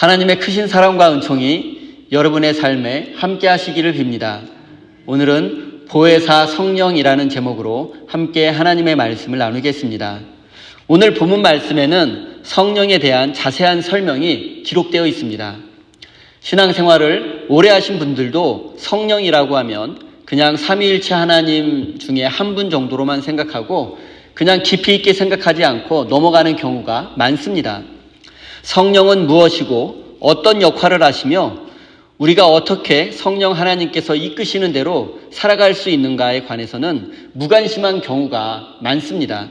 하나님의 크신 사랑과 은총이 여러분의 삶에 함께 하시기를 빕니다. 오늘은 보혜사 성령이라는 제목으로 함께 하나님의 말씀을 나누겠습니다. 오늘 본문 말씀에는 성령에 대한 자세한 설명이 기록되어 있습니다. 신앙생활을 오래 하신 분들도 성령이라고 하면 그냥 삼위일체 하나님 중에 한 분 정도로만 생각하고 그냥 깊이 있게 생각하지 않고 넘어가는 경우가 많습니다. 성령은 무엇이고 어떤 역할을 하시며 우리가 어떻게 성령 하나님께서 이끄시는 대로 살아갈 수 있는가에 관해서는 무관심한 경우가 많습니다.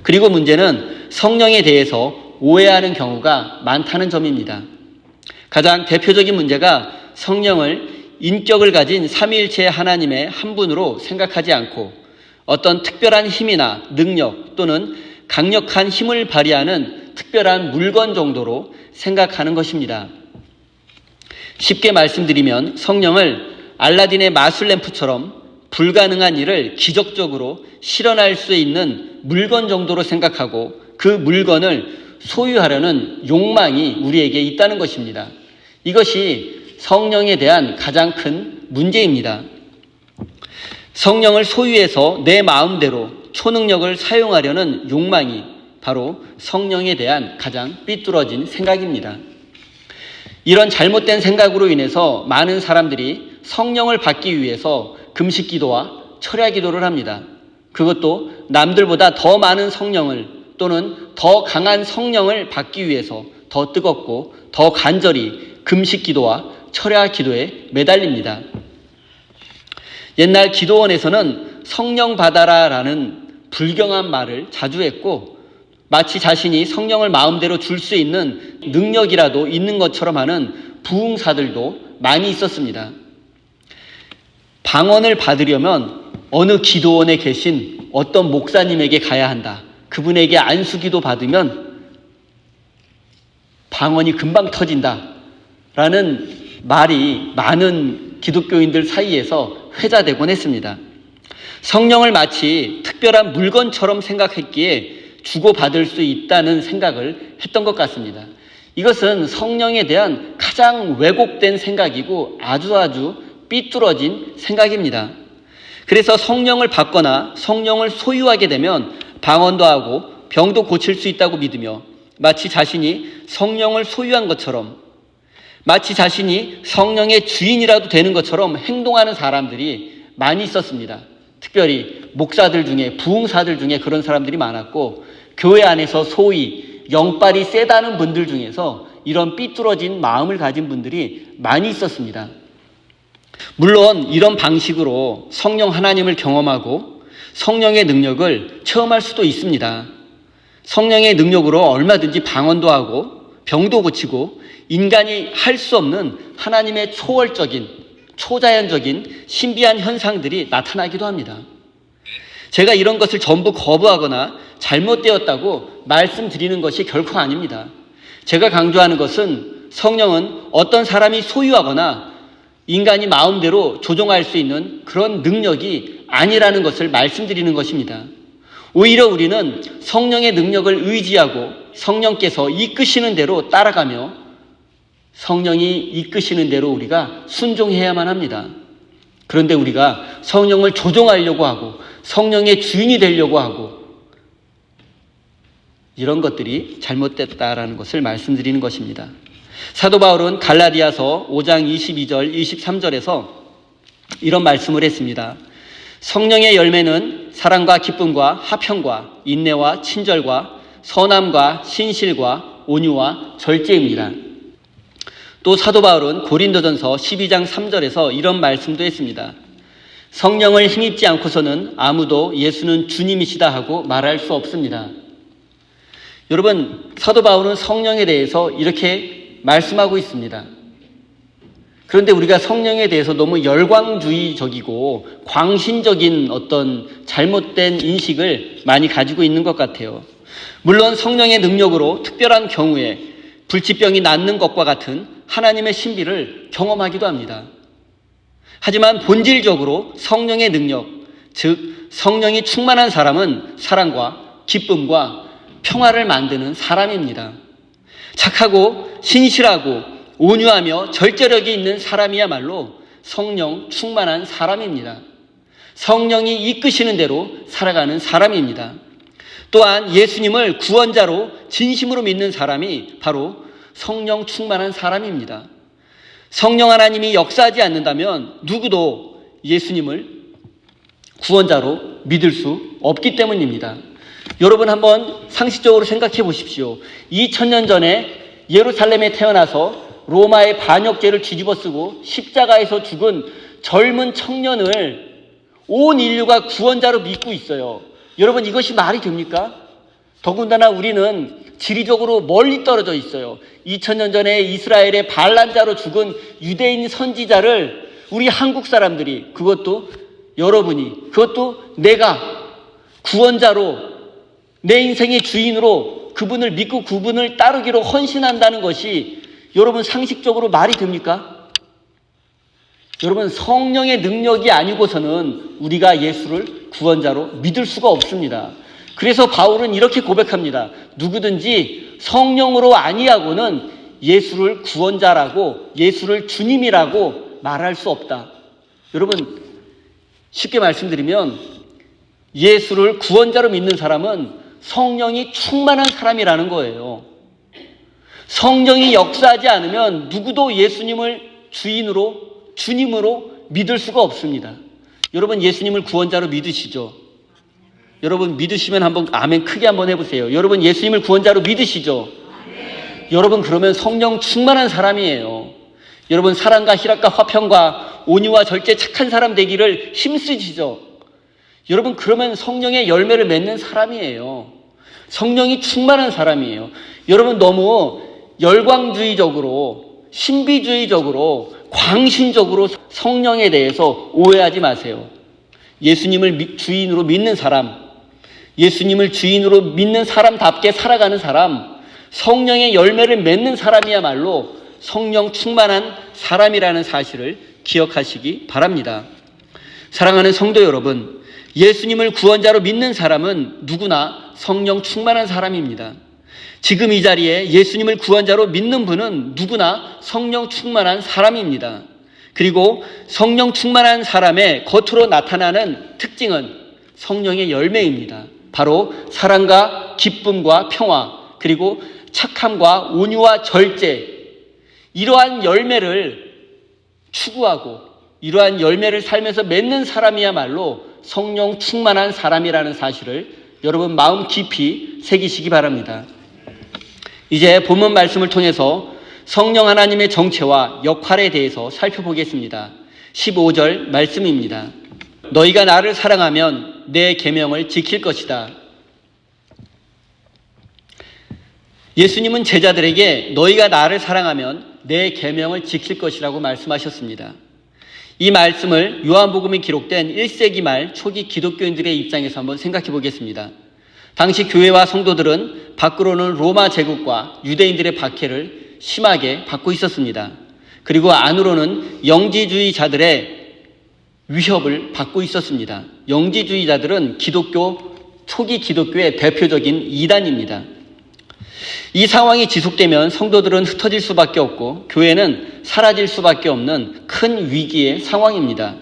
그리고 문제는 성령에 대해서 오해하는 경우가 많다는 점입니다. 가장 대표적인 문제가 성령을 인격을 가진 삼위일체 하나님의 한 분으로 생각하지 않고 어떤 특별한 힘이나 능력 또는 강력한 힘을 발휘하는 특별한 물건 정도로 생각하는 것입니다. 쉽게 말씀드리면 성령을 알라딘의 마술램프처럼 불가능한 일을 기적적으로 실현할 수 있는 물건 정도로 생각하고 그 물건을 소유하려는 욕망이 우리에게 있다는 것입니다. 이것이 성령에 대한 가장 큰 문제입니다. 성령을 소유해서 내 마음대로 초능력을 사용하려는 욕망이 바로 성령에 대한 가장 삐뚤어진 생각입니다. 이런 잘못된 생각으로 인해서 많은 사람들이 성령을 받기 위해서 금식 기도와 철야 기도를 합니다. 그것도 남들보다 더 많은 성령을 또는 더 강한 성령을 받기 위해서 더 뜨겁고 더 간절히 금식 기도와 철야 기도에 매달립니다. 옛날 기도원에서는 성령 받아라라는 불경한 말을 자주 했고 마치 자신이 성령을 마음대로 줄 수 있는 능력이라도 있는 것처럼 하는 부흥사들도 많이 있었습니다. 방언을 받으려면 어느 기도원에 계신 어떤 목사님에게 가야 한다. 그분에게 안수기도 받으면 방언이 금방 터진다. 라는 말이 많은 기독교인들 사이에서 회자되곤 했습니다. 성령을 마치 특별한 물건처럼 생각했기에 주고받을 수 있다는 생각을 했던 것 같습니다. 이것은 성령에 대한 가장 왜곡된 생각이고 아주 삐뚤어진 생각입니다. 그래서 성령을 받거나 성령을 소유하게 되면 방언도 하고 병도 고칠 수 있다고 믿으며 마치 자신이 성령을 소유한 것처럼 마치 자신이 성령의 주인이라도 되는 것처럼 행동하는 사람들이 많이 있었습니다. 특별히 목사들 중에 부흥사들 중에 그런 사람들이 많았고 교회 안에서 소위 영빨이 세다는 분들 중에서 이런 삐뚤어진 마음을 가진 분들이 많이 있었습니다. 물론 이런 방식으로 성령 하나님을 경험하고 성령의 능력을 체험할 수도 있습니다. 성령의 능력으로 얼마든지 방언도 하고 병도 고치고 인간이 할 수 없는 하나님의 초월적인 초자연적인 신비한 현상들이 나타나기도 합니다. 제가 이런 것을 전부 거부하거나 잘못되었다고 말씀드리는 것이 결코 아닙니다. 제가 강조하는 것은 성령은 어떤 사람이 소유하거나 인간이 마음대로 조종할 수 있는 그런 능력이 아니라는 것을 말씀드리는 것입니다. 오히려 우리는 성령의 능력을 의지하고 성령께서 이끄시는 대로 따라가며 성령이 이끄시는 대로 우리가 순종해야만 합니다. 그런데 우리가 성령을 조종하려고 하고 성령의 주인이 되려고 하고 이런 것들이 잘못됐다라는 것을 말씀드리는 것입니다. 사도 바울은 갈라디아서 5장 22절 23절에서 이런 말씀을 했습니다. 성령의 열매는 사랑과 기쁨과 화평과 인내와 친절과 선함과 신실과 온유와 절제입니다. 또 사도 바울은 고린도전서 12장 3절에서 이런 말씀도 했습니다. 성령을 힘입지 않고서는 아무도 예수는 주님이시다 하고 말할 수 없습니다. 여러분, 사도 바울은 성령에 대해서 이렇게 말씀하고 있습니다. 그런데 우리가 성령에 대해서 너무 열광주의적이고 광신적인 어떤 잘못된 인식을 많이 가지고 있는 것 같아요. 물론 성령의 능력으로 특별한 경우에 불치병이 낫는 것과 같은 하나님의 신비를 경험하기도 합니다. 하지만 본질적으로 성령의 능력, 즉 성령이 충만한 사람은 사랑과 기쁨과 평화를 만드는 사람입니다. 착하고 신실하고 온유하며 절제력이 있는 사람이야말로 성령 충만한 사람입니다. 성령이 이끄시는 대로 살아가는 사람입니다. 또한 예수님을 구원자로 진심으로 믿는 사람이 바로 성령 충만한 사람입니다. 성령 하나님이 역사하지 않는다면 누구도 예수님을 구원자로 믿을 수 없기 때문입니다. 여러분 한번 상식적으로 생각해 보십시오. 2000년 전에 예루살렘에 태어나서 로마의 반역죄를 뒤집어 쓰고 십자가에서 죽은 젊은 청년을 온 인류가 구원자로 믿고 있어요. 여러분 이것이 말이 됩니까? 더군다나 우리는 지리적으로 멀리 떨어져 있어요. 2000년 전에 이스라엘의 반란자로 죽은 유대인 선지자를 우리 한국 사람들이, 그것도 여러분이, 그것도 내가 구원자로, 내 인생의 주인으로 그분을 믿고 그분을 따르기로 헌신한다는 것이 여러분 상식적으로 말이 됩니까? 여러분 성령의 능력이 아니고서는 우리가 예수를 구원자로 믿을 수가 없습니다. 그래서 바울은 이렇게 고백합니다. 누구든지 성령으로 아니하고는 예수를 구원자라고, 예수를 주님이라고 말할 수 없다. 여러분 쉽게 말씀드리면 예수를 구원자로 믿는 사람은 성령이 충만한 사람이라는 거예요. 성령이 역사하지 않으면 누구도 예수님을 주님으로 믿을 수가 없습니다. 여러분 예수님을 구원자로 믿으시죠? 여러분 믿으시면 한번 아멘 크게 한번 해보세요. 여러분 예수님을 구원자로 믿으시죠? 여러분 그러면 성령 충만한 사람이에요. 여러분 사랑과 희락과 화평과 온유와 절제 착한 사람 되기를 힘쓰시죠? 여러분 그러면 성령의 열매를 맺는 사람이에요. 성령이 충만한 사람이에요. 여러분 너무 열광주의적으로 신비주의적으로 광신적으로 성령에 대해서 오해하지 마세요. 예수님을 주인으로 믿는 사람, 예수님을 주인으로 믿는 사람답게 살아가는 사람, 성령의 열매를 맺는 사람이야말로 성령 충만한 사람이라는 사실을 기억하시기 바랍니다. 사랑하는 성도 여러분, 예수님을 구원자로 믿는 사람은 누구나 성령 충만한 사람입니다. 지금 이 자리에 예수님을 구원자로 믿는 분은 누구나 성령 충만한 사람입니다. 그리고 성령 충만한 사람의 겉으로 나타나는 특징은 성령의 열매입니다. 바로 사랑과 기쁨과 평화, 그리고 착함과 온유와 절제, 이러한 열매를 추구하고 이러한 열매를 살면서 맺는 사람이야말로 성령 충만한 사람이라는 사실을 여러분 마음 깊이 새기시기 바랍니다. 이제 본문 말씀을 통해서 성령 하나님의 정체와 역할에 대해서 살펴보겠습니다. 15절 말씀입니다. 너희가 나를 사랑하면 내 계명을 지킬 것이다. 예수님은 제자들에게 너희가 나를 사랑하면 내 계명을 지킬 것이라고 말씀하셨습니다. 이 말씀을 요한복음에 기록된 1세기 말 초기 기독교인들의 입장에서 한번 생각해 보겠습니다. 당시 교회와 성도들은 밖으로는 로마 제국과 유대인들의 박해를 심하게 받고 있었습니다. 그리고 안으로는 영지주의자들의 위협을 받고 있었습니다. 영지주의자들은 초기 기독교의 대표적인 이단입니다. 이 상황이 지속되면 성도들은 흩어질 수밖에 없고 교회는 사라질 수밖에 없는 큰 위기의 상황입니다.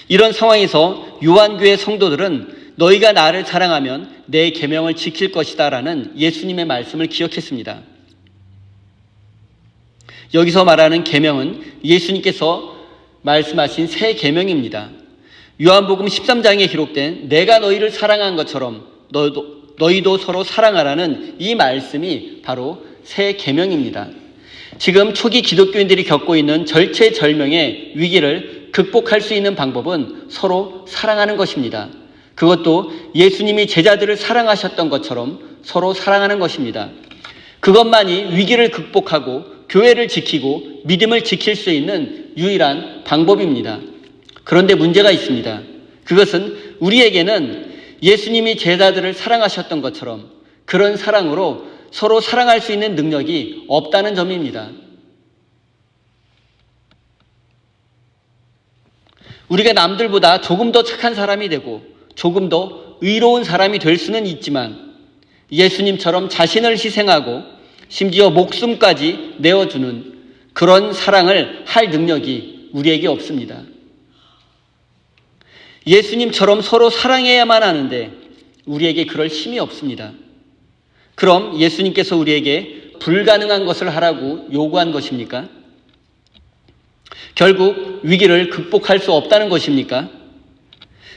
이런 상황에서 요한교회 성도들은 너희가 나를 사랑하면 내 계명을 지킬 것이다 라는 예수님의 말씀을 기억했습니다. 여기서 말하는 계명은 예수님께서 말씀하신 새 계명입니다. 요한복음 13장에 기록된 내가 너희를 사랑한 것처럼 너희도 서로 사랑하라는 이 말씀이 바로 새 계명입니다. 지금 초기 기독교인들이 겪고 있는 절체절명의 위기를 극복할 수 있는 방법은 서로 사랑하는 것입니다. 그것도 예수님이 제자들을 사랑하셨던 것처럼 서로 사랑하는 것입니다. 그것만이 위기를 극복하고 교회를 지키고 믿음을 지킬 수 있는 유일한 방법입니다. 그런데 문제가 있습니다. 그것은 우리에게는 예수님이 제자들을 사랑하셨던 것처럼 그런 사랑으로 서로 사랑할 수 있는 능력이 없다는 점입니다. 우리가 남들보다 조금 더 착한 사람이 되고 조금 더 의로운 사람이 될 수는 있지만 예수님처럼 자신을 희생하고 심지어 목숨까지 내어주는 그런 사랑을 할 능력이 우리에게 없습니다. 예수님처럼 서로 사랑해야만 하는데 우리에게 그럴 힘이 없습니다. 그럼 예수님께서 우리에게 불가능한 것을 하라고 요구한 것입니까? 결국 위기를 극복할 수 없다는 것입니까?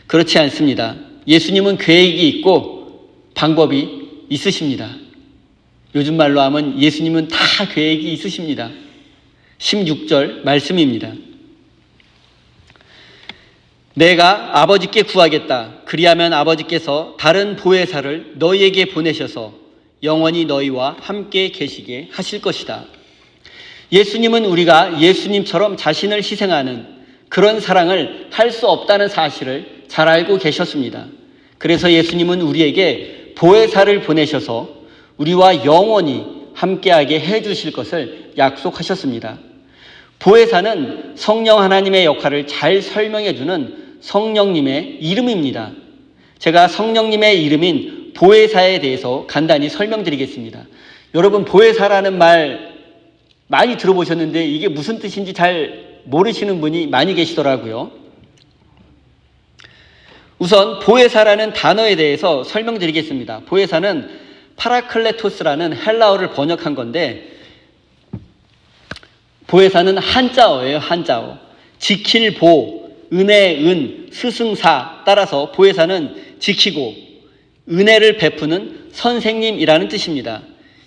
그렇지 않습니다. 예수님은 계획이 있고 방법이 있으십니다. 요즘 말로 하면 예수님은 다 계획이 있으십니다. 16절 말씀입니다. 내가 아버지께 구하겠다. 그리하면 아버지께서 다른 보혜사를 너희에게 보내셔서 영원히 너희와 함께 계시게 하실 것이다. 예수님은 우리가 예수님처럼 자신을 희생하는 그런 사랑을 할 수 없다는 사실을 잘 알고 계셨습니다. 그래서 예수님은 우리에게 보혜사를 보내셔서 우리와 영원히 함께하게 해주실 것을 약속하셨습니다. 보혜사는 성령 하나님의 역할을 잘 설명해주는 성령님의 이름입니다. 제가 성령님의 이름인 보혜사에 대해서 간단히 설명드리겠습니다. 여러분, 보혜사라는 말 많이 들어보셨는데 이게 무슨 뜻인지 잘 모르시는 분이 많이 계시더라고요. 우선 보혜사라는 단어에 대해서 설명드리겠습니다. 보혜사는 파라클레토스라는 헬라어를 번역한 건데, 보혜사는 한자어예요. 한자어. 지킬 보, 은혜, 은, 스승사 따라서 보혜사는 지키고 은혜를 베푸는 선생님이라는 뜻입니다.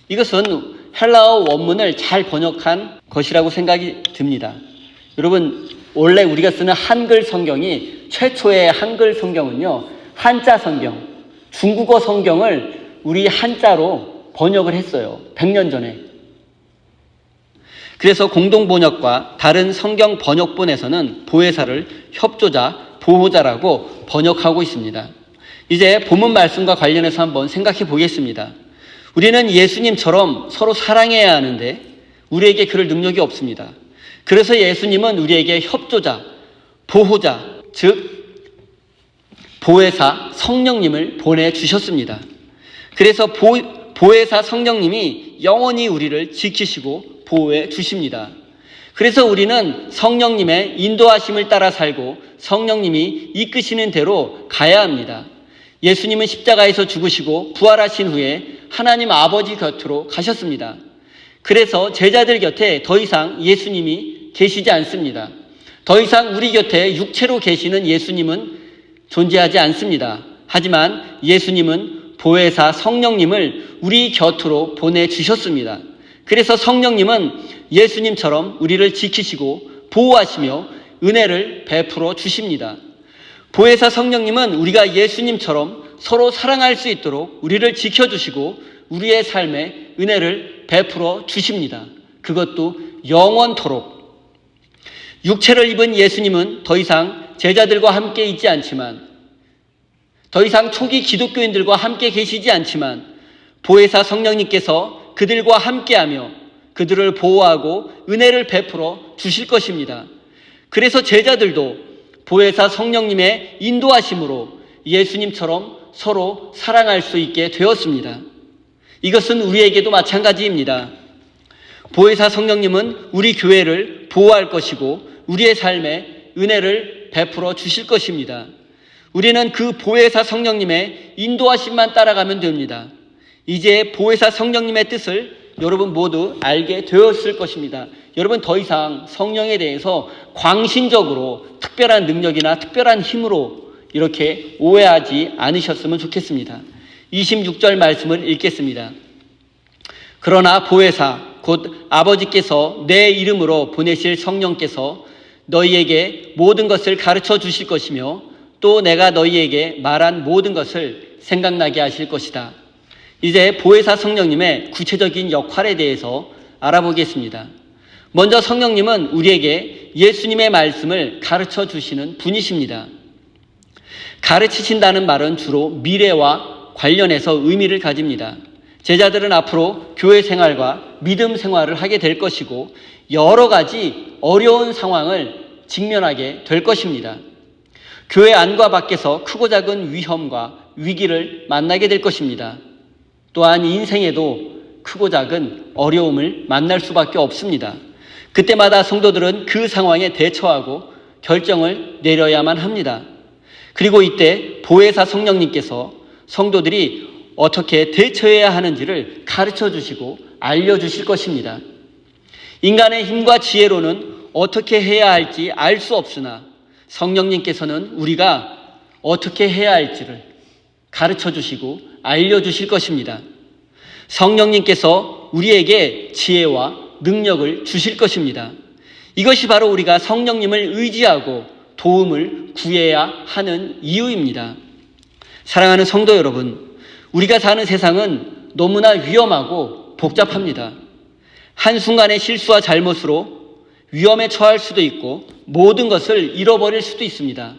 이것은 헬라어 원문을 잘 번역한 것이라고 생각이 듭니다. 여러분, 원래 우리가 쓰는 한글 성경이, 최초의 한글 성경은요, 한자 성경, 중국어 성경을 우리 한자로 번역을 했어요. 100년 전에. 그래서 공동번역과 다른 성경 번역본에서는 보혜사를 협조자, 보호자라고 번역하고 있습니다. 이제 본문 말씀과 관련해서 한번 생각해 보겠습니다. 우리는 예수님처럼 서로 사랑해야 하는데 우리에게 그럴 능력이 없습니다. 그래서 예수님은 우리에게 협조자, 보호자, 즉 보혜사 성령님을 보내주셨습니다. 그래서 보혜사 성령님이 영원히 우리를 지키시고 보호해 주십니다. 그래서 우리는 성령님의 인도하심을 따라 살고 성령님이 이끄시는 대로 가야 합니다. 예수님은 십자가에서 죽으시고 부활하신 후에 하나님 아버지 곁으로 가셨습니다. 그래서 제자들 곁에 더 이상 예수님이 계시지 않습니다. 더 이상 우리 곁에 육체로 계시는 예수님은 존재하지 않습니다. 하지만 예수님은 보혜사 성령님을 우리 곁으로 보내주셨습니다. 그래서 성령님은 예수님처럼 우리를 지키시고 보호하시며 은혜를 베풀어 주십니다. 보혜사 성령님은 우리가 예수님처럼 서로 사랑할 수 있도록 우리를 지켜주시고 우리의 삶에 은혜를 베풀어 주십니다. 그것도 영원토록. 육체를 입은 예수님은 더 이상 제자들과 함께 있지 않지만, 더 이상 초기 기독교인들과 함께 계시지 않지만 보혜사 성령님께서 그들과 함께하며 그들을 보호하고 은혜를 베풀어 주실 것입니다. 그래서 제자들도 보혜사 성령님의 인도하심으로 예수님처럼 서로 사랑할 수 있게 되었습니다. 이것은 우리에게도 마찬가지입니다. 보혜사 성령님은 우리 교회를 보호할 것이고 우리의 삶에 은혜를 베풀어 주실 것입니다. 우리는 그 보혜사 성령님의 인도하심만 따라가면 됩니다. 이제 보혜사 성령님의 뜻을 여러분 모두 알게 되었을 것입니다. 여러분, 더 이상 성령에 대해서 광신적으로 특별한 능력이나 특별한 힘으로 이렇게 오해하지 않으셨으면 좋겠습니다. 26절 말씀을 읽겠습니다. 그러나 보혜사 곧 아버지께서 내 이름으로 보내실 성령께서 너희에게 모든 것을 가르쳐 주실 것이며 또 내가 너희에게 말한 모든 것을 생각나게 하실 것이다. 이제 보혜사 성령님의 구체적인 역할에 대해서 알아보겠습니다. 먼저 성령님은 우리에게 예수님의 말씀을 가르쳐 주시는 분이십니다. 가르치신다는 말은 주로 미래와 관련해서 의미를 가집니다. 제자들은 앞으로 교회 생활과 믿음 생활을 하게 될 것이고 여러 가지 어려운 상황을 직면하게 될 것입니다. 교회 안과 밖에서 크고 작은 위험과 위기를 만나게 될 것입니다. 또한 인생에도 크고 작은 어려움을 만날 수밖에 없습니다. 그때마다 성도들은 그 상황에 대처하고 결정을 내려야만 합니다. 그리고 이때 보혜사 성령님께서 성도들이 어떻게 대처해야 하는지를 가르쳐 주시고 알려주실 것입니다. 인간의 힘과 지혜로는 어떻게 해야 할지 알 수 없으나 성령님께서는 우리가 어떻게 해야 할지를 가르쳐 주시고 알려주실 것입니다. 성령님께서 우리에게 지혜와 능력을 주실 것입니다. 이것이 바로 우리가 성령님을 의지하고 도움을 구해야 하는 이유입니다. 사랑하는 성도 여러분, 우리가 사는 세상은 너무나 위험하고 복잡합니다. 한순간의 실수와 잘못으로 위험에 처할 수도 있고 모든 것을 잃어버릴 수도 있습니다.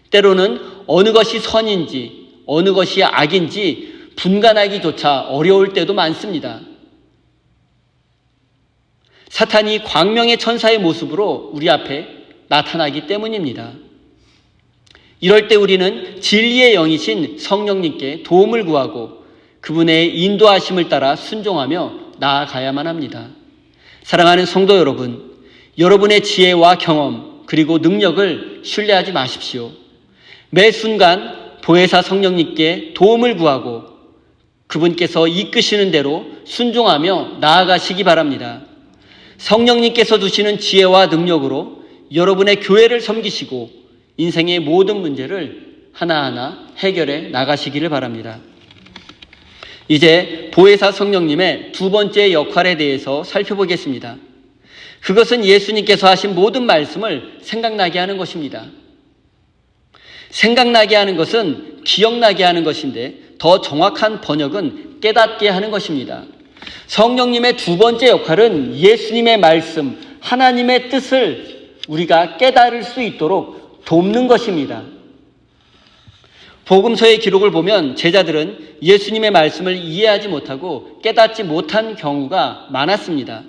때로는 어느 것이 선인지 어느 것이 악인지 분간하기조차 어려울 때도 많습니다. 사탄이 광명의 천사의 모습으로 우리 앞에 나타나기 때문입니다. 이럴 때 우리는 진리의 영이신 성령님께 도움을 구하고 그분의 인도하심을 따라 순종하며 나아가야만 합니다. 사랑하는 성도 여러분, 여러분의 지혜와 경험 그리고 능력을 신뢰하지 마십시오. 매 순간 보혜사 성령님께 도움을 구하고 그분께서 이끄시는 대로 순종하며 나아가시기 바랍니다. 성령님께서 주시는 지혜와 능력으로 여러분의 교회를 섬기시고 인생의 모든 문제를 하나하나 해결해 나가시기를 바랍니다. 이제 보혜사 성령님의 두 번째 역할에 대해서 살펴보겠습니다. 그것은 예수님께서 하신 모든 말씀을 생각나게 하는 것입니다. 생각나게 하는 것은 기억나게 하는 것인데 더 정확한 번역은 깨닫게 하는 것입니다. 성령님의 두 번째 역할은 예수님의 말씀, 하나님의 뜻을 우리가 깨달을 수 있도록 돕는 것입니다. 복음서의 기록을 보면 제자들은 예수님의 말씀을 이해하지 못하고 깨닫지 못한 경우가 많았습니다.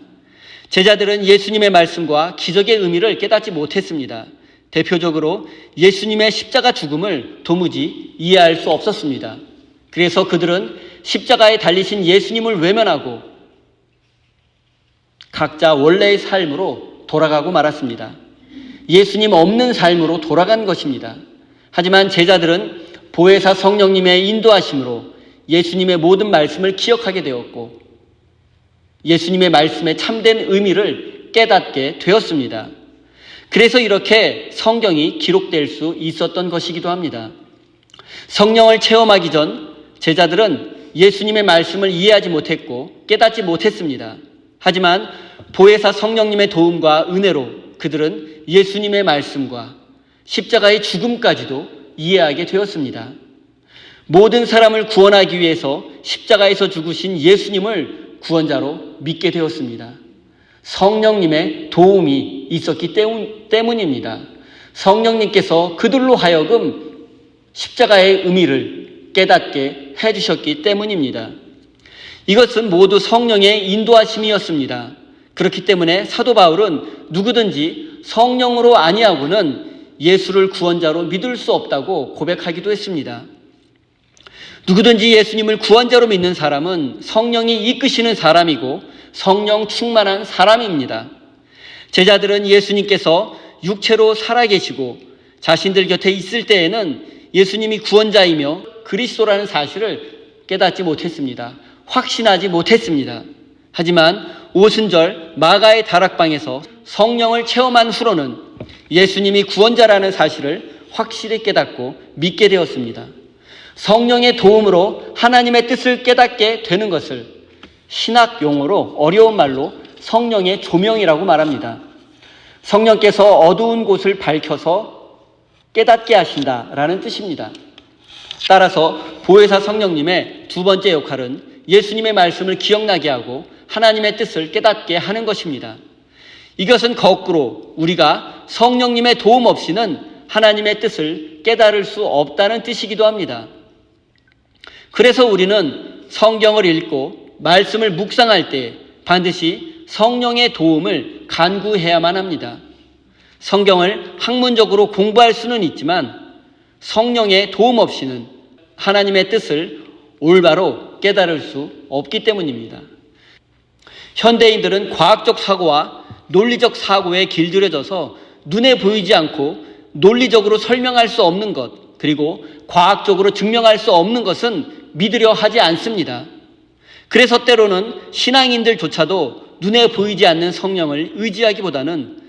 제자들은 예수님의 말씀과 기적의 의미를 깨닫지 못했습니다. 대표적으로 예수님의 십자가 죽음을 도무지 이해할 수 없었습니다. 그래서 그들은 십자가에 달리신 예수님을 외면하고 각자 원래의 삶으로 돌아가고 말았습니다. 예수님 없는 삶으로 돌아간 것입니다. 하지만 제자들은 보혜사 성령님의 인도하심으로 예수님의 모든 말씀을 기억하게 되었고 예수님의 말씀의 참된 의미를 깨닫게 되었습니다. 그래서 이렇게 성경이 기록될 수 있었던 것이기도 합니다. 성령을 체험하기 전 제자들은 예수님의 말씀을 이해하지 못했고 깨닫지 못했습니다. 하지만 보혜사 성령님의 도움과 은혜로 그들은 예수님의 말씀과 십자가의 죽음까지도 이해하게 되었습니다. 모든 사람을 구원하기 위해서 십자가에서 죽으신 예수님을 구원자로 믿게 되었습니다. 성령님의 도움이 있었기 때문입니다. 성령님께서 그들로 하여금 십자가의 의미를 깨닫게 해주셨기 때문입니다. 이것은 모두 성령의 인도하심이었습니다. 그렇기 때문에 사도 바울은 누구든지 성령으로 아니하고는 예수를 구원자로 믿을 수 없다고 고백하기도 했습니다. 누구든지 예수님을 구원자로 믿는 사람은 성령이 이끄시는 사람이고 성령 충만한 사람입니다. 제자들은 예수님께서 육체로 살아계시고 자신들 곁에 있을 때에는 예수님이 구원자이며 그리스도라는 사실을 깨닫지 못했습니다. 확신하지 못했습니다. 하지만 오순절 마가의 다락방에서 성령을 체험한 후로는 예수님이 구원자라는 사실을 확실히 깨닫고 믿게 되었습니다. 성령의 도움으로 하나님의 뜻을 깨닫게 되는 것을 신학 용어로 어려운 말로 성령의 조명이라고 말합니다. 성령께서 어두운 곳을 밝혀서 깨닫게 하신다라는 뜻입니다. 따라서 보혜사 성령님의 두 번째 역할은 예수님의 말씀을 기억나게 하고 하나님의 뜻을 깨닫게 하는 것입니다. 이것은 거꾸로 우리가 성령님의 도움 없이는 하나님의 뜻을 깨달을 수 없다는 뜻이기도 합니다. 그래서 우리는 성경을 읽고 말씀을 묵상할 때 반드시 성령의 도움을 간구해야만 합니다. 성경을 학문적으로 공부할 수는 있지만 성령의 도움 없이는 하나님의 뜻을 올바로 깨달을 수 없기 때문입니다. 현대인들은 과학적 사고와 논리적 사고에 길들여져서 눈에 보이지 않고 논리적으로 설명할 수 없는 것, 그리고 과학적으로 증명할 수 없는 것은 믿으려 하지 않습니다. 그래서 때로는 신앙인들조차도 눈에 보이지 않는 성령을 의지하기보다는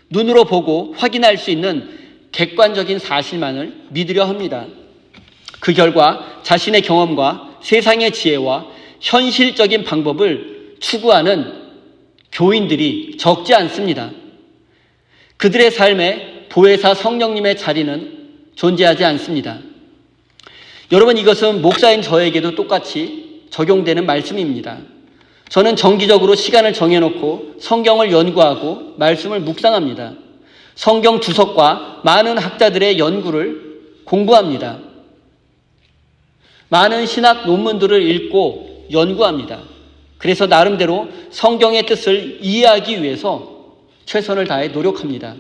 눈으로 보고 확인할 수 있는 객관적인 사실만을 믿으려 합니다. 그 결과 자신의 경험과 세상의 지혜와 현실적인 방법을 추구하는 교인들이 적지 않습니다. 그들의 삶에 보혜사 성령님의 자리는 존재하지 않습니다. 여러분, 이것은 목사인 저에게도 똑같이 적용되는 말씀입니다. 저는 정기적으로 시간을 정해놓고 성경을 연구하고 말씀을 묵상합니다. 성경 주석과 많은 학자들의 연구를 공부합니다. 많은 신학 논문들을 읽고 연구합니다. 그래서 나름대로 성경의 뜻을 이해하기 위해서 최선을 다해 노력합니다.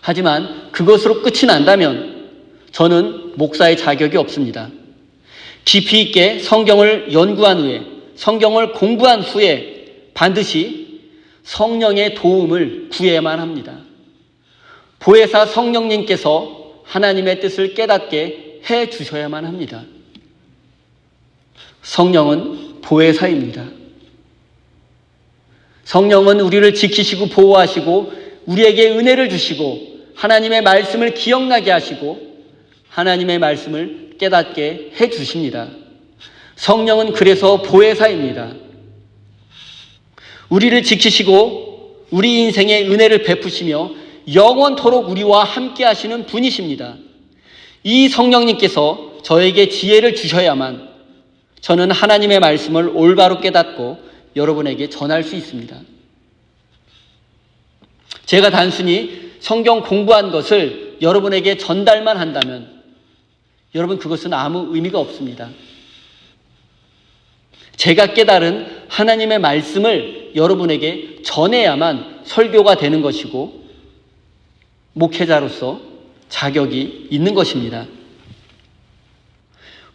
하지만 그것으로 끝이 난다면 저는 목사의 자격이 없습니다. 깊이 있게 성경을 연구한 후에, 성경을 공부한 후에 반드시 성령의 도움을 구해야만 합니다. 보혜사 성령님께서 하나님의 뜻을 깨닫게 해 주셔야만 합니다. 성령은 보혜사입니다. 성령은 우리를 지키시고 보호하시고 우리에게 은혜를 주시고 하나님의 말씀을 기억나게 하시고 하나님의 말씀을 깨닫게 해 주십니다. 성령은 그래서 보혜사입니다. 우리를 지키시고 우리 인생에 은혜를 베푸시며 영원토록 우리와 함께 하시는 분이십니다. 이 성령님께서 저에게 지혜를 주셔야만 저는 하나님의 말씀을 올바로 깨닫고 여러분에게 전할 수 있습니다. 제가 단순히 성경 공부한 것을 여러분에게 전달만 한다면 여러분, 그것은 아무 의미가 없습니다. 제가 깨달은 하나님의 말씀을 여러분에게 전해야만 설교가 되는 것이고 목회자로서 자격이 있는 것입니다.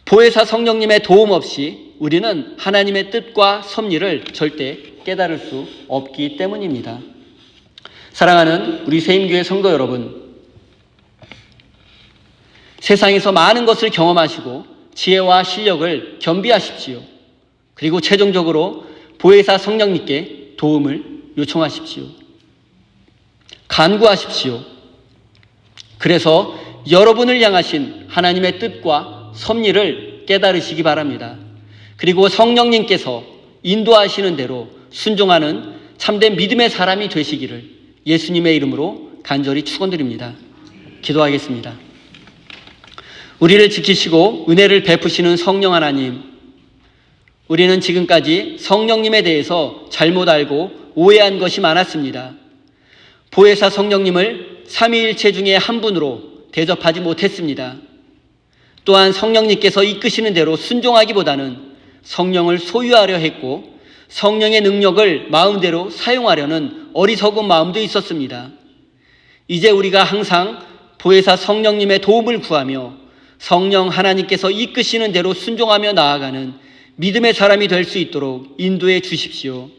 보혜사 성령님의 도움 없이 우리는 하나님의 뜻과 섭리를 절대 깨달을 수 없기 때문입니다. 사랑하는 우리 세임교회 성도 여러분, 세상에서 많은 것을 경험하시고 지혜와 실력을 겸비하십시오. 그리고 최종적으로 보혜사 성령님께 도움을 요청하십시오. 간구하십시오. 그래서 여러분을 향하신 하나님의 뜻과 섭리를 깨달으시기 바랍니다. 그리고 성령님께서 인도하시는 대로 순종하는 참된 믿음의 사람이 되시기를 예수님의 이름으로 간절히 축원드립니다. 기도하겠습니다. 우리를 지키시고 은혜를 베푸시는 성령 하나님, 우리는 지금까지 성령님에 대해서 잘못 알고 오해한 것이 많았습니다. 보혜사 성령님을 삼위일체 중에 한 분으로 대접하지 못했습니다. 또한 성령님께서 이끄시는 대로 순종하기보다는 성령을 소유하려 했고 성령의 능력을 마음대로 사용하려는 어리석은 마음도 있었습니다. 이제 우리가 항상 보혜사 성령님의 도움을 구하며 성령 하나님께서 이끄시는 대로 순종하며 나아가는 믿음의 사람이 될 수 있도록 인도해 주십시오.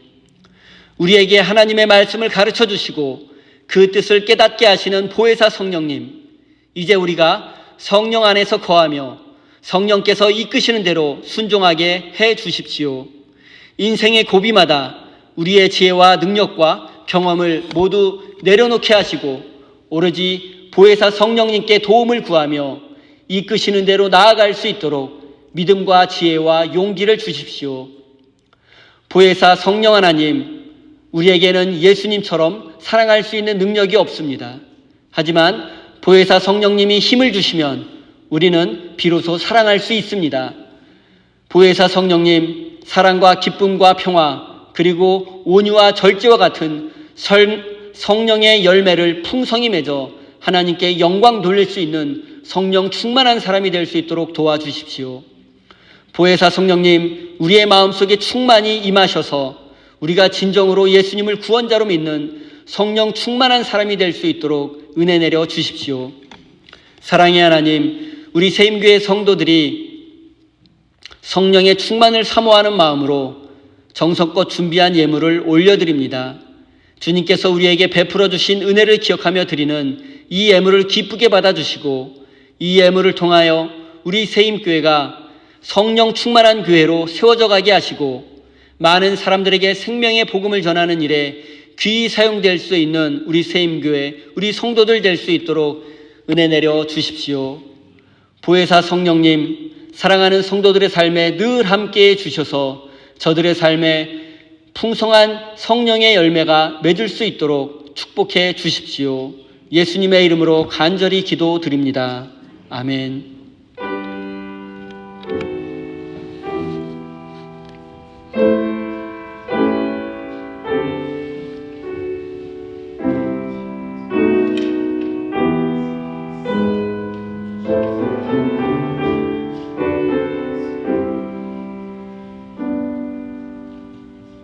우리에게 하나님의 말씀을 가르쳐 주시고 그 뜻을 깨닫게 하시는 보혜사 성령님, 이제 우리가 성령 안에서 거하며 성령께서 이끄시는 대로 순종하게 해 주십시오. 인생의 고비마다 우리의 지혜와 능력과 경험을 모두 내려놓게 하시고 오로지 보혜사 성령님께 도움을 구하며 이끄시는 대로 나아갈 수 있도록 믿음과 지혜와 용기를 주십시오. 보혜사 성령 하나님, 우리에게는 예수님처럼 사랑할 수 있는 능력이 없습니다. 하지만 보혜사 성령님이 힘을 주시면 우리는 비로소 사랑할 수 있습니다. 보혜사 성령님, 사랑과 기쁨과 평화, 그리고 온유와 절제와 같은 성령의 열매를 풍성히 맺어 하나님께 영광 돌릴 수 있는 성령 충만한 사람이 될 수 있도록 도와주십시오. 보혜사 성령님, 우리의 마음속에 충만히 임하셔서 우리가 진정으로 예수님을 구원자로 믿는 성령 충만한 사람이 될 수 있도록 은혜 내려 주십시오. 사랑의 하나님, 우리 세임교회 성도들이 성령의 충만을 사모하는 마음으로 정성껏 준비한 예물을 올려드립니다. 주님께서 우리에게 베풀어 주신 은혜를 기억하며 드리는 이 예물을 기쁘게 받아주시고 이 예물을 통하여 우리 세임교회가 성령 충만한 교회로 세워져 가게 하시고 많은 사람들에게 생명의 복음을 전하는 일에 귀히 사용될 수 있는 우리 세임교회, 우리 성도들 될 수 있도록 은혜 내려 주십시오. 보혜사 성령님, 사랑하는 성도들의 삶에 늘 함께해 주셔서 저들의 삶에 풍성한 성령의 열매가 맺을 수 있도록 축복해 주십시오. 예수님의 이름으로 간절히 기도드립니다. 아멘.